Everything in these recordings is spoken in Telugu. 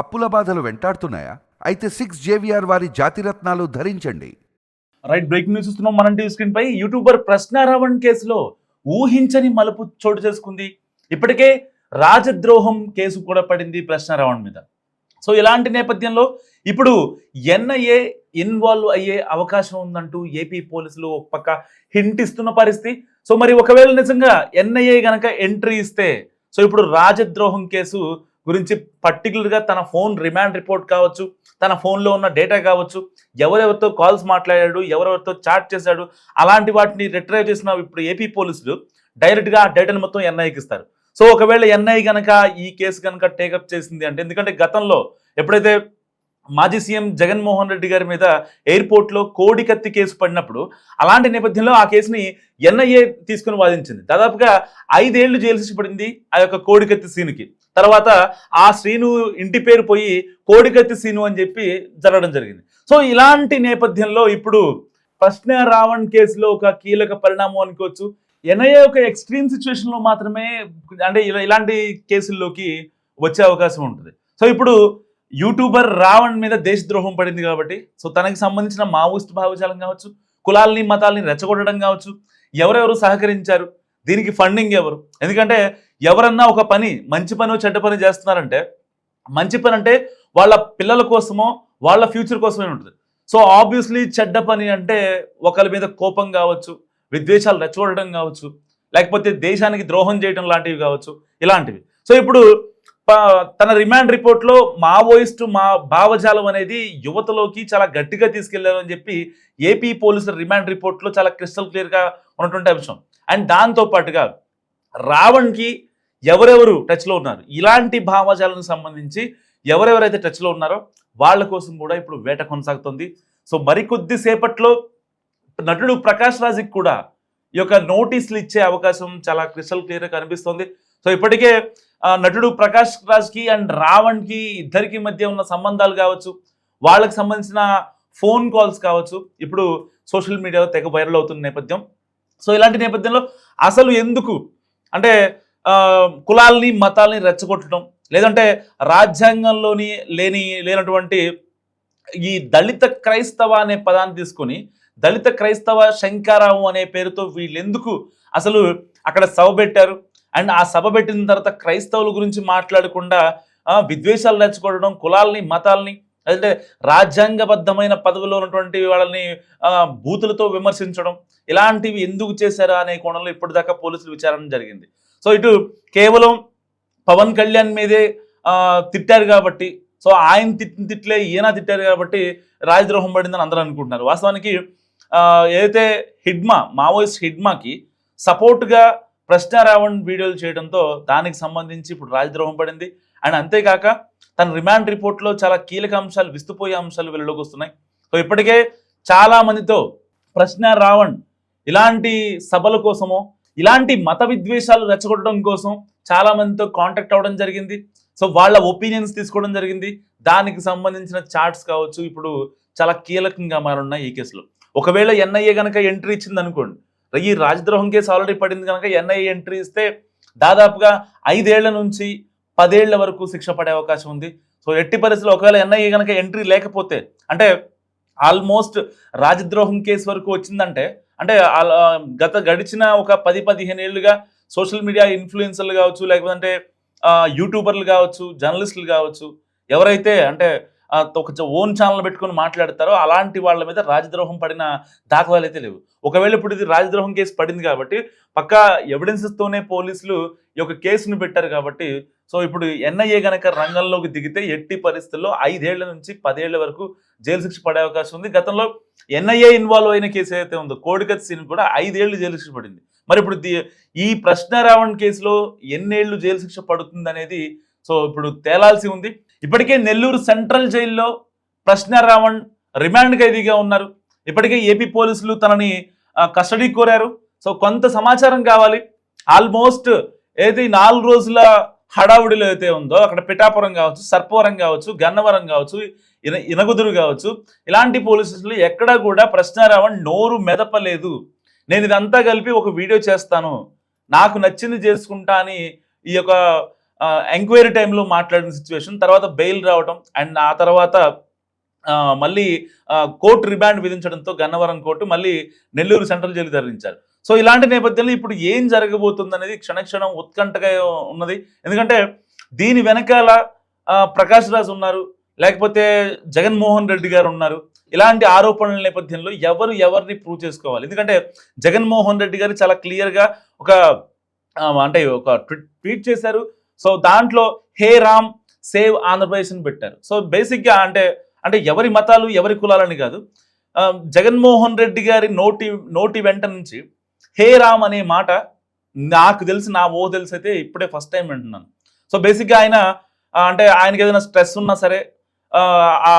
అప్పుల బాధలు వెంటాడుతున్నాయా? అయితే 6 జేవిఆర్ వారి జాతిరత్నాలు ధరించండి. రైట్, బ్రేకింగ్ న్యూస్ చూస్తున్నాం మనం టీవీ స్క్రీన్ పై. యూట్యూబర్ ప్రశ్నారావణ్ కేసులో ఊహించని మలుపు చోటు చేసుకుంది. ఇప్పటికే రాజద్రోహం కేసు కూడా పడింది ప్రశ్నారావణ్ మీద. సో ఇలాంటి నేపథ్యంలో ఇప్పుడు ఎన్ఐఏ ఇన్వాల్వ్ అయ్యే అవకాశం ఉందంటూ ఏపీ పోలీసులు ఒక పక్క హింట్ ఇస్తున్న పరిస్థితి. సో మరి ఒకవేళ నిజంగా ఎన్ఐఏ గనక ఎంట్రీ ఇస్తే, సో ఇప్పుడు రాజద్రోహం కేసు గురించి పర్టికులర్గా తన ఫోన్ రిమాండ్ రిపోర్ట్ కావచ్చు, తన ఫోన్లో ఉన్న డేటా కావచ్చు, ఎవరెవరితో కాల్స్ మాట్లాడాడు, ఎవరెవరితో చాట్ చేశాడు, అలాంటి వాటిని రిట్రైవ్ చేసిన ఇప్పుడు ఏపీ పోలీసులు డైరెక్ట్గా ఆ డేటాను మొత్తం ఎన్ఐకి ఇస్తారు. సో ఒకవేళ ఎన్ఐ కనుక ఈ కేసు కనుక టేకప్ చేసింది అంటే, ఎందుకంటే గతంలో ఎప్పుడైతే మాజీ సీఎం జగన్మోహన్ రెడ్డి గారి మీద ఎయిర్పోర్ట్లో కోడికత్తి కేసు పడినప్పుడు, అలాంటి నేపథ్యంలో ఆ కేసుని ఎన్ఐఏ తీసుకుని వాదించింది. దాదాపుగా 5 ఏళ్లు జైలు శిక్ష పడింది ఆ యొక్క కోడికత్తి సీనుకి. తర్వాత ఆ శ్రీను ఇంటి పేరు పోయి కోడికత్తి సీను అని చెప్పి జరగడం జరిగింది. సో ఇలాంటి నేపథ్యంలో ఇప్పుడు ప్రశ్నారావణ్ కేసులో ఒక కీలక పరిణామం అనుకోవచ్చు. ఎన్ఐఏ ఒక ఎక్స్ట్రీమ్ సిచ్యువేషన్లో మాత్రమే అంటే ఇలాంటి కేసుల్లోకి వచ్చే అవకాశం ఉంటుంది. సో ఇప్పుడు యూట్యూబర్ రావణ్ మీద దేశద్రోహం పడింది కాబట్టి, సో తనకి సంబంధించిన మావోయిస్ట్ భావజాలం కావచ్చు, కులాల్ని మతాల్ని రెచ్చగొట్టడం కావచ్చు, ఎవరెవరు సహకరించారు, దీనికి ఫండింగ్ ఎవరు, ఎందుకంటే ఎవరన్నా ఒక పని మంచి పని చెడ్డ పని చేస్తున్నారంటే, మంచి పని అంటే వాళ్ళ పిల్లల కోసమో వాళ్ళ ఫ్యూచర్ కోసమే ఉంటుంది. సో ఆబ్వియస్లీ చెడ్డ పని అంటే ఒకరి మీద కోపం కావచ్చు, విద్వేషాలు రెచ్చగొట్టడం కావచ్చు, లేకపోతే దేశానికి ద్రోహం చేయడం లాంటివి కావచ్చు, ఇలాంటివి. సో ఇప్పుడు తన రిమాండ్ రిపోర్ట్లో మావోయిస్టు భావజాలం అనేది యువతలోకి చాలా గట్టిగా తీసుకెళ్లారు అని చెప్పి ఏపీ పోలీసుల రిమాండ్ రిపోర్ట్లో చాలా క్రిస్టల్ క్లియర్గా ఉన్నటువంటి అంశం. అండ్ దాంతో పాటుగా రావణ్కి ఎవరెవరు టచ్లో ఉన్నారు, ఇలాంటి భావజాలకు సంబంధించి ఎవరెవరైతే టచ్లో ఉన్నారో వాళ్ళ కోసం కూడా ఇప్పుడు వేట కొనసాగుతుంది. సో మరికొద్ది సేపట్లో నటుడు ప్రకాష్ రాజ్కి కూడా ఈ యొక్క నోటీసులు ఇచ్చే అవకాశం చాలా క్రిస్టల్ క్లియర్గా కనిపిస్తోంది. సో ఇప్పటికే నటుడు ప్రకాష్ రాజ్కి అండ్ రావణ్కి ఇద్దరికి మధ్య ఉన్న సంబంధాలు కావచ్చు, వాళ్ళకి సంబంధించిన ఫోన్ కాల్స్ కావచ్చు, ఇప్పుడు సోషల్ మీడియాలో తెగ వైరల్ అవుతున్న నేపథ్యం. సో ఇలాంటి నేపథ్యంలో అసలు ఎందుకు అంటే కులాల్ని మతాల్ని రెచ్చగొట్టడం, లేదంటే రాజ్యాంగంలోని లేనటువంటి ఈ దళిత క్రైస్తవ అనే పదాన్ని తీసుకొని దళిత క్రైస్తవ శంకారావు అనే పేరుతో వీళ్ళెందుకు అసలు అక్కడ సభ పెట్టారు, అండ్ ఆ సభ పెట్టిన తర్వాత క్రైస్తవుల గురించి మాట్లాడకుండా విద్వేషాలు రెచ్చగొట్టడం, కులాల్ని మతాల్ని అంటే రాజ్యాంగబద్ధమైన పదవిలో ఉన్నటువంటి వాళ్ళని బూతులతో విమర్శించడం, ఇలాంటివి ఎందుకు చేశారా అనే కోణంలో ఇప్పటిదాకా పోలీసులు విచారణ జరిగింది. సో ఇటు కేవలం పవన్ కళ్యాణ్ మీదే తిట్టారు కాబట్టి, సో ఆయన తిట్లే ఈయన తిట్టారు కాబట్టి రాజద్రోహం పడిందని అందరూ అనుకుంటున్నారు. వాస్తవానికి ఏదైతే మావోయిస్ట్ హిడ్మాకి సపోర్ట్గా ప్రశ్నారావణ్ వీడియోలు చేయడంతో దానికి సంబంధించి ఇప్పుడు రాజద్రోహం పడింది. అండ్ అంతేకాక తన రిమాండ్ రిపోర్ట్లో చాలా కీలక అంశాలు, విస్తుపోయే అంశాలు వెలుగులోకి వస్తున్నాయి. సో ఇప్పటికే చాలామందితో ప్రశ్నారావణ్ ఇలాంటి సభల కోసమో ఇలాంటి మత విద్వేషాలు రెచ్చగొట్టడం కోసం చాలామందితో కాంటాక్ట్ అవ్వడం జరిగింది. సో వాళ్ళ ఒపీనియన్స్ తీసుకోవడం జరిగింది. దానికి సంబంధించిన చాట్స్ కావచ్చు ఇప్పుడు చాలా కీలకంగా మారున్నాయి ఈ కేసులో. ఒకవేళ ఎన్ఐఏ కనుక ఎంట్రీ ఇచ్చింది అనుకోండి, ఈ రాజద్రోహం కేసు ఆల్రెడీ పడింది కనుక ఎన్ఐఏ ఎంట్రీ ఇస్తే దాదాపుగా 5 ఏళ్ల నుంచి 10 ఏళ్ల వరకు శిక్ష పడే అవకాశం ఉంది. సో ఎట్టి పరిస్థితుల్లో ఒకవేళ ఎన్ఐఏ కనుక ఎంట్రీ లేకపోతే, అంటే ఆల్మోస్ట్ రాజద్రోహం కేసు వరకు వచ్చిందంటే, అంటే గడిచిన ఒక 10-15 ఏళ్ళుగా సోషల్ మీడియా ఇన్ఫ్లుయెన్సర్లు కావచ్చు, లేకపోతే యూట్యూబర్లు కావచ్చు, జర్నలిస్టులు కావచ్చు, ఎవరైతే అంటే ఒక ఓన్ ఛానల్ పెట్టుకొని మాట్లాడతారో అలాంటి వాళ్ళ మీద రాజద్రోహం పడిన దాఖలాలు అయితే లేవు. ఒకవేళ ఇప్పుడు ఇది రాజద్రోహం కేసు పడింది కాబట్టి పక్కా ఎవిడెన్సెస్తోనే పోలీసులు ఈ యొక్క కేసును పెట్టారు కాబట్టి, సో ఇప్పుడు ఎన్ఐఏ కనుక రంగంలోకి దిగితే ఎట్టి పరిస్థితుల్లో 5 ఏళ్ల నుంచి 10 ఏళ్ల వరకు జైలు శిక్ష పడే అవకాశం ఉంది. గతంలో ఎన్ఐఏ ఇన్వాల్వ్ అయిన కేసు ఏదైతే ఉందో కోడికత్తి సీన్ కూడా 5 ఏళ్లు జైలు శిక్ష పడింది. మరి ఇప్పుడు ఈ ప్రశ్నారావణ్ కేసులో ఎన్నేళ్లు జైలు శిక్ష పడుతుంది అనేది సో ఇప్పుడు తేలాల్సి ఉంది. ఇప్పటికే నెల్లూరు సెంట్రల్ జైల్లో ప్రశ్నారావణ్ రిమాండ్ ఖైదీగా ఉన్నారు. ఇప్పటికే ఏపీ పోలీసులు తనని కస్టడీ కోరారు. సో కొంత సమాచారం కావాలి. ఆల్మోస్ట్ ఏదైతే 4 రోజుల హడావుడిలో అయితే ఉందో అక్కడ పిఠాపురం కావచ్చు, సర్పవరం కావచ్చు, గన్నవరం కావచ్చు, ఇనగుదురు కావచ్చు, ఇలాంటి పోలీసులు ఎక్కడా కూడా ప్రశ్నారావణ్ నోరు మెదపలేదు. నేను ఇదంతా కలిపి ఒక వీడియో చేస్తాను, నాకు నచ్చింది చేసుకుంటా అని ఈ యొక్క ఎంక్వైరీ టైంలో మాట్లాడిన సిచ్యువేషన్, తర్వాత బెయిల్ రావటం, అండ్ ఆ తర్వాత మళ్ళీ కోర్టు రిమాండ్ విధించడంతో గన్నవరం కోర్టు మళ్ళీ నెల్లూరు సెంట్రల్ జైలు తరలించారు. సో ఇలాంటి నేపథ్యంలో ఇప్పుడు ఏం జరగబోతుంది అనేది క్షణక్షణం ఉత్కంఠగా ఉన్నది. ఎందుకంటే దీని వెనకాల ప్రకాష్ రాజ్ ఉన్నారు, లేకపోతే జగన్మోహన్ రెడ్డి గారు ఉన్నారు. ఇలాంటి ఆరోపణల నేపథ్యంలో ఎవరిని ప్రూవ్ చేసుకోవాలి? ఎందుకంటే జగన్మోహన్ రెడ్డి గారు చాలా క్లియర్గా ఒక అంటే ఒక ట్వీట్ చేశారు. సో దాంట్లో హే రామ్ సేవ్ ఆంధ్రప్రదేశ్ అని పెట్టారు. సో బేసిక్గా అంటే ఎవరి మతాలు ఎవరి కులాలని కాదు, జగన్మోహన్ రెడ్డి గారి నోటి వెంట నుంచి హే రామ్ అనే మాట నాకు తెలిసి, నా తెలిసి అయితే ఇప్పుడే ఫస్ట్ టైం వింటున్నాను. సో బేసిక్గా ఆయన అంటే ఆయనకి ఏదైనా స్ట్రెస్ ఉన్నా సరే ఆ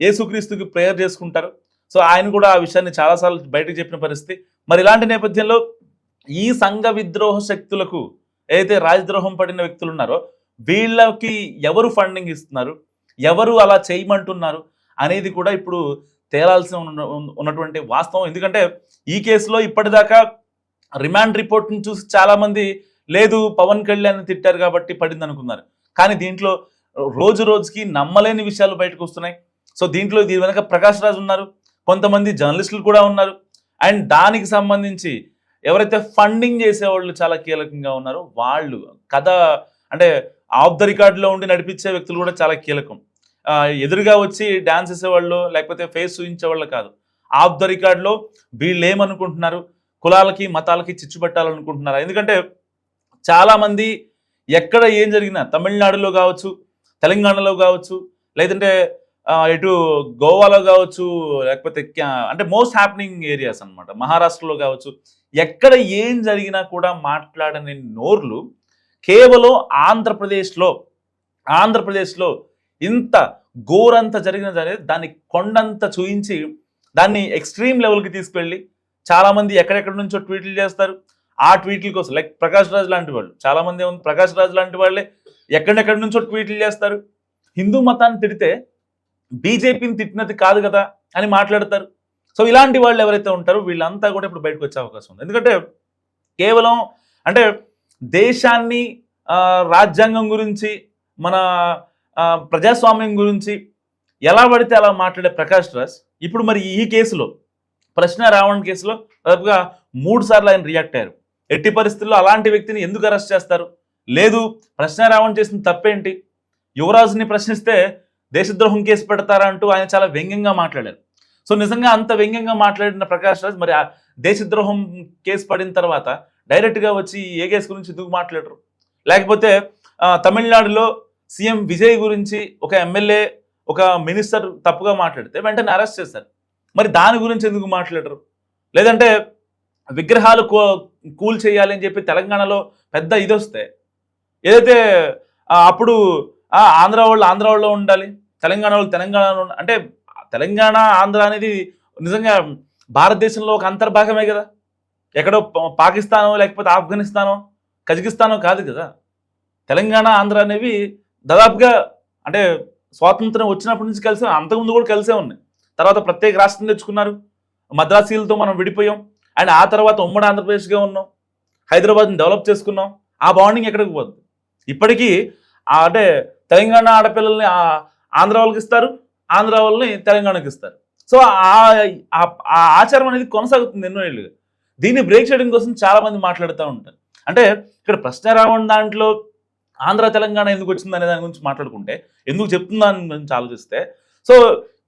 యేసుక్రీస్తుకి ప్రేయర్ చేసుకుంటారు. సో ఆయన కూడా ఆ విషయాన్ని చాలాసార్లు బయటకు చెప్పిన పరిస్థితి. మరి ఇలాంటి నేపథ్యంలో ఈ సంఘ విద్రోహ శక్తులకు ఏదైతే రాజద్రోహం పడిన వ్యక్తులు ఉన్నారో వీళ్ళకి ఎవరు ఫండింగ్ ఇస్తున్నారు, ఎవరు అలా చేయమంటున్నారు అనేది కూడా ఇప్పుడు తేలాల్సి ఉన్నటువంటి వాస్తవం. ఎందుకంటే ఈ కేసులో ఇప్పటిదాకా రిమాండ్ రిపోర్ట్ని చూసి చాలామంది లేదు పవన్ కళ్యాణ్ తిట్టారు కాబట్టి పడింది అనుకున్నారు. కానీ దీంట్లో రోజు రోజుకి నమ్మలేని విషయాలు బయటకు వస్తున్నాయి. సో దీంట్లో దీని వెనక ప్రకాష్ రాజ్ ఉన్నారు, కొంతమంది జర్నలిస్టులు కూడా ఉన్నారు, అండ్ దానికి సంబంధించి ఎవరైతే ఫండింగ్ చేసేవాళ్ళు చాలా కీలకంగా ఉన్నారో వాళ్ళు కథ అంటే ఆఫ్ ద రికార్డులో ఉండి నడిపించే వ్యక్తులు కూడా చాలా కీలకం. ఎదురుగా వచ్చి డ్యాన్స్ చేసేవాళ్ళు లేకపోతే ఫేస్ చూపించేవాళ్ళు కాదు, ఆఫ్ ద రికార్డులో వీళ్ళు ఏమనుకుంటున్నారు, కులాలకి మతాలకి చిచ్చు పెట్టాలనుకుంటున్నారా? ఎందుకంటే చాలామంది ఎక్కడ ఏం జరిగినా తమిళనాడులో కావచ్చు, తెలంగాణలో కావచ్చు, లేదంటే ఇటు గోవాలో కావచ్చు, లేకపోతే అంటే మోస్ట్ హ్యాపెనింగ్ ఏరియాస్ అనమాట, మహారాష్ట్రలో కావచ్చు, ఎక్కడ ఏం జరిగినా కూడా మాట్లాడని నోర్లు కేవలం ఆంధ్రప్రదేశ్లో ఇంత ఘోరంత జరిగిన దాన్ని కొండంత చూయించి దాన్ని ఎక్స్ట్రీమ్ లెవెల్కి తీసుకెళ్ళి చాలామంది ఎక్కడెక్కడి నుంచో ట్వీట్లు చేస్తారు. ఆ ట్వీట్ల కోసం లైక్ ప్రకాష్ రాజ్ లాంటి వాళ్ళు చాలామంది ప్రకాష్ రాజ్ లాంటి వాళ్ళే ఎక్కడెక్కడి నుంచో ట్వీట్లు చేస్తారు. హిందూ మతాన్ని తిడితే బీజేపీని తిట్టినది కాదు కదా అని మాట్లాడతారు. సో ఇలాంటి వాళ్ళు ఎవరైతే ఉంటారో వీళ్ళంతా కూడా ఇప్పుడు బయటకు వచ్చే అవకాశం ఉంది. ఎందుకంటే కేవలం అంటే దేశాన్ని రాజ్యాంగం గురించి మన ప్రజాస్వామ్యం గురించి ఎలా పడితే అలా మాట్లాడే ప్రకాష్ రాజ్ ఇప్పుడు మరి ఈ కేసులో ప్రశ్న రావణ్ కేసులో దాదాపుగా 3 సార్లు ఆయన రియాక్ట్ అయ్యారు. ఎట్టి పరిస్థితుల్లో అలాంటి వ్యక్తిని ఎందుకు అరెస్ట్ చేస్తారు? లేదు ప్రశ్న రావణ్ చేసిన తప్పేంటి, యువరాజుని ప్రశ్నిస్తే దేశద్రోహం కేసు పెడతారా అంటూ ఆయన చాలా వ్యంగ్యంగా మాట్లాడారు. సో నిజంగా అంత వ్యంగ్యంగా మాట్లాడిన ప్రకాష్ రాజ్ మరి ఆ దేశద్రోహం కేసు పడిన తర్వాత డైరెక్ట్గా వచ్చి ఏ కేసు గురించి ఎందుకు మాట్లాడరు? లేకపోతే తమిళనాడులో సీఎం విజయ్ గురించి ఒక ఎమ్మెల్యే ఒక మినిస్టర్ తప్పుగా మాట్లాడితే వెంటనే అరెస్ట్ చేశారు. మరి దాని గురించి ఎందుకు మాట్లాడరు? లేదంటే విగ్రహాలు కూల్ చేయాలి అని చెప్పి తెలంగాణలో పెద్ద ఇది వస్తే ఏదైతే అప్పుడు ఆంధ్ర వాళ్ళు ఉండాలి, తెలంగాణ వాళ్ళు తెలంగాణలో అంటే తెలంగాణ ఆంధ్ర అనేది నిజంగా భారతదేశంలో ఒక అంతర్భాగమే కదా, ఎక్కడో పాకిస్తానో లేకపోతే ఆఫ్ఘనిస్తానో కజకిస్తానో కాదు కదా. తెలంగాణ ఆంధ్ర అనేవి దాదాపుగా అంటే స్వాతంత్రం వచ్చినప్పటి నుంచి కలిసే, అంతకుముందు కూడా కలిసే ఉన్నాయి. తర్వాత ప్రత్యేక రాష్ట్రం తెచ్చుకున్నారు, మద్రాసీలతో మనం విడిపోయాం, అండ్ ఆ తర్వాత ఉమ్మడి ఆంధ్రప్రదేశ్గా ఉన్నాం, హైదరాబాద్ని డెవలప్ చేసుకున్నాం. ఆ బాండింగ్ ఎక్కడికి పోద్ది? ఇప్పటికీ అంటే తెలంగాణ ఆడపిల్లల్ని ఆంధ్ర వాళ్ళకి ఇస్తారు, ఆంధ్ర వాళ్ళని తెలంగాణకి ఇస్తారు. సో ఆ ఆచారం అనేది కొనసాగుతుంది ఎన్నో ఏళ్ళుగా. దీన్ని బ్రేక్ చేయడం కోసం చాలామంది మాట్లాడుతూ ఉంటారు. అంటే ఇక్కడ ప్రశ్న రావణ్ దాంట్లో ఆంధ్ర తెలంగాణ ఎందుకు వచ్చింది అనే దాని గురించి మాట్లాడుకుంటే, ఎందుకు చెప్తుందా అని గురించి ఆలోచిస్తే, సో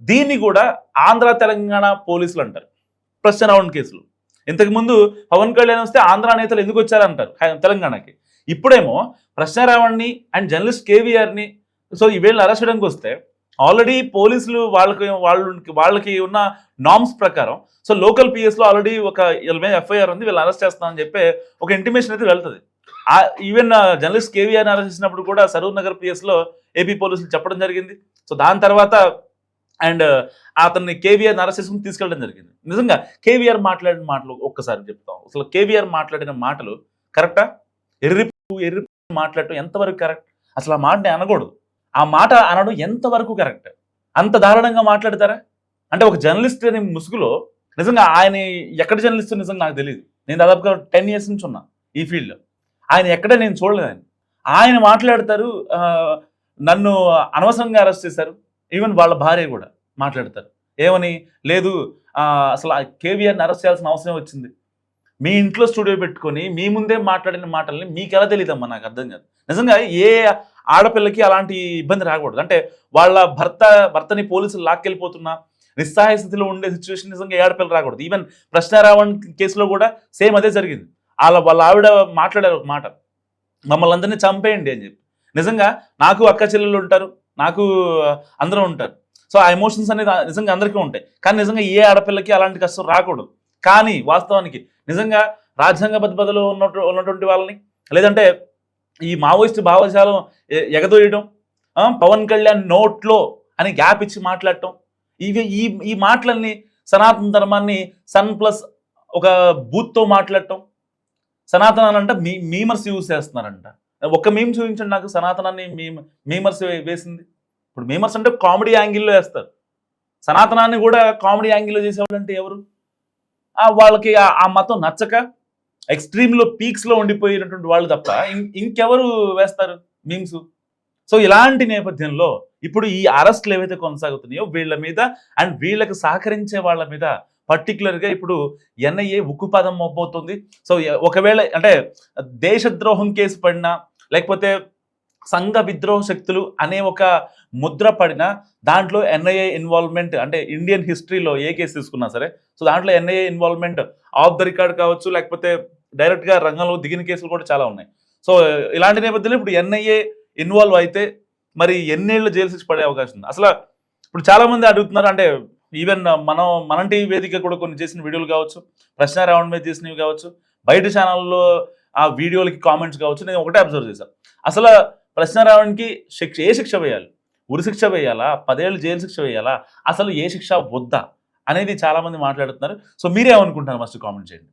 దీన్ని కూడా ఆంధ్ర తెలంగాణ పోలీసులు అంటారు ప్రశ్న రావణ్ కేసులు. ఇంతకుముందు పవన్ కళ్యాణ్ వస్తే ఆంధ్ర నేతలు ఎందుకు వచ్చారంటారు తెలంగాణకి. ఇప్పుడేమో ప్రశ్న రావణ్ని అండ్ జర్నలిస్ట్ కేవీఆర్ని సో వీళ్ళని అరెస్ట్ చేయడానికి వస్తే ఆల్రెడీ పోలీసులు వాళ్ళకి ఉన్న నామ్స్ ప్రకారం సో లోకల్ పిఎస్లో ఆల్రెడీ ఒక ఎఫ్ఐఆర్ ఉంది, వీళ్ళు అరెస్ట్ చేస్తామని చెప్పి ఒక ఇంటిమేషన్ అయితే వెళ్తుంది. ఈవెన్ జర్నలిస్ట్ కేవీఆర్ని అరెస్ట్ చేసినప్పుడు కూడా సరూర్ నగర్ పిఎస్లో ఏపీ పోలీసులు చెప్పడం జరిగింది. సో దాని తర్వాత అండ్ అతన్ని కేవీఆర్ని అరెస్ట్ చేసుకుని తీసుకెళ్ళడం జరిగింది. నిజంగా కేవీఆర్ మాట్లాడిన మాటలు ఒక్కసారి చెప్తాం. అసలు కేవీఆర్ మాట్లాడిన మాటలు కరెక్టా? ఎర్రి మాట్లాడటం ఎంతవరకు కరెక్ట్? అసలు ఆ మాటని అనకూడదు, ఆ మాట అనడం ఎంతవరకు కరెక్ట్? అంత దారుణంగా మాట్లాడతారా? అంటే ఒక జర్నలిస్ట్ అనే ముసుగులో నిజంగా ఆయన ఎక్కడ జర్నలిస్ట్ నిజంగా నాకు తెలియదు. నేను దాదాపుగా 10 years నుంచి ఉన్నా ఈ ఫీల్డ్లో. ఆయన ఎక్కడ నేను చూడలేదు. ఆయన ఆయన మాట్లాడతారు, నన్ను అనవసరంగా అరెస్ట్ చేశారు. ఈవెన్ వాళ్ళ భార్య కూడా మాట్లాడతారు ఏమని, లేదు అసలు కేవీఆర్ని అరెస్ట్ చేయాల్సిన అవసరం వచ్చింది, మీ ఇంట్లో స్టూడియో పెట్టుకొని మీ ముందే మాట్లాడిన మాటల్ని మీకు ఎలా తెలియదమ్మా, నాకు అర్థం కాదు. నిజంగా ఏ ఆడపిల్లకి అలాంటి ఇబ్బంది రాకూడదు. అంటే వాళ్ళ భర్తని పోలీసులు లాక్కెళ్ళిపోతున్నా నిస్సహాయ స్థితిలో ఉండే సిచ్యువేషన్ నిజంగా ఏ ఆడపిల్ల రాకూడదు. ఈవెన్ ప్రశ్నారావణ్ కేసులో కూడా సేమ్ అదే జరిగింది. వాళ్ళ ఆవిడ మాట్లాడారు ఒక మాట, మమ్మల్ని అందరినీ చంపేయండి అని చెప్పి. నిజంగా నాకు అక్క చెల్లెళ్ళు ఉంటారు, నాకు అందరూ ఉంటారు. సో ఆ ఎమోషన్స్ అనేది నిజంగా అందరికీ ఉంటాయి. కానీ నిజంగా ఏ ఆడపిల్లకి అలాంటి కష్టం రాకూడదు. కానీ వాస్తవానికి నిజంగా రాజ్యాంగ బద్దలో ఉన్నటువంటి వాళ్ళని, లేదంటే ఈ మావోయిస్ట్ భావజాలం ఎగదోయడం, పవన్ కళ్యాణ్ నోట్లో అని గ్యాప్ ఇచ్చి మాట్లాడటం, ఇవి ఈ మాటలన్నీ సనాతన ధర్మాన్ని సన్ ప్లస్ ఒక బూత్తో మాట్లాడటం, సనాతనాలంట మీమర్స్ యూజ్ చేస్తున్నారంట. ఒక్క మీమ్ చూపించండి నాకు, సనాతనాన్ని మీమర్స్ వేసింది. ఇప్పుడు మీమర్స్ అంటే కామెడీ యాంగిల్లో వేస్తారు, సనాతనాన్ని కూడా కామెడీ యాంగిల్లో చేసేవాళ్ళు అంటే ఎవరు? వాళ్ళకి ఆ మతం నచ్చక ఎక్స్ట్రీమ్లో పీక్స్లో ఉండిపోయినటువంటి వాళ్ళు తప్ప ఇంకెవరు వేస్తారు మీమ్స్? సో ఇలాంటి నేపథ్యంలో ఇప్పుడు ఈ అరెస్టులు ఏవైతే కొనసాగుతున్నాయో వీళ్ళ మీద అండ్ వీళ్ళకి సహకరించే వాళ్ళ మీద పర్టికులర్గా ఇప్పుడు ఎన్ఐఏ ఉక్కుపాదం మోపవుతుంది. సో ఒకవేళ అంటే దేశద్రోహం కేసు పడినా, లేకపోతే సంఘ విద్రోహ శక్తులు అనే ఒక ముద్ర పడిన దాంట్లో ఎన్ఐఏ ఇన్వాల్వ్మెంట్, అంటే ఇండియన్ హిస్టరీలో ఏ కేసు తీసుకున్నా సరే, సో దాంట్లో NIA involvement of the record కావచ్చు, లేకపోతే డైరెక్ట్గా రంగంలో దిగిన కేసులు కూడా చాలా ఉన్నాయి. సో ఇలాంటి నేపథ్యంలో ఇప్పుడు ఎన్ఐఏ ఇన్వాల్వ్ అయితే మరి ఎన్నేళ్ళు జైలు శిక్ష పడే అవకాశం ఉంది. అసలు ఇప్పుడు చాలామంది అడుగుతున్నారు, అంటే ఈవెన్ మనం టీవీ వేదిక కూడా కొన్ని చేసిన వీడియోలు కావచ్చు, ప్రశ్నారావణ్ మీద చేసినవి కావచ్చు, బయట ఛానల్లో ఆ వీడియోలకి కామెంట్స్ కావచ్చు, నేను ఒకటే అబ్జర్వ్ చేశాను. అసలు ప్రశ్నారావణ్కి ఏ శిక్ష వేయాలి? ఉరి శిక్ష వేయాలా, 10 ఏళ్ళు జైలు శిక్ష వేయాలా, అసలు ఏ శిక్ష వద్దా అనేది చాలామంది మాట్లాడుతున్నారు. సో మీరేమనుకుంటున్నారు? మస్ట్ కామెంట్ చేయండి.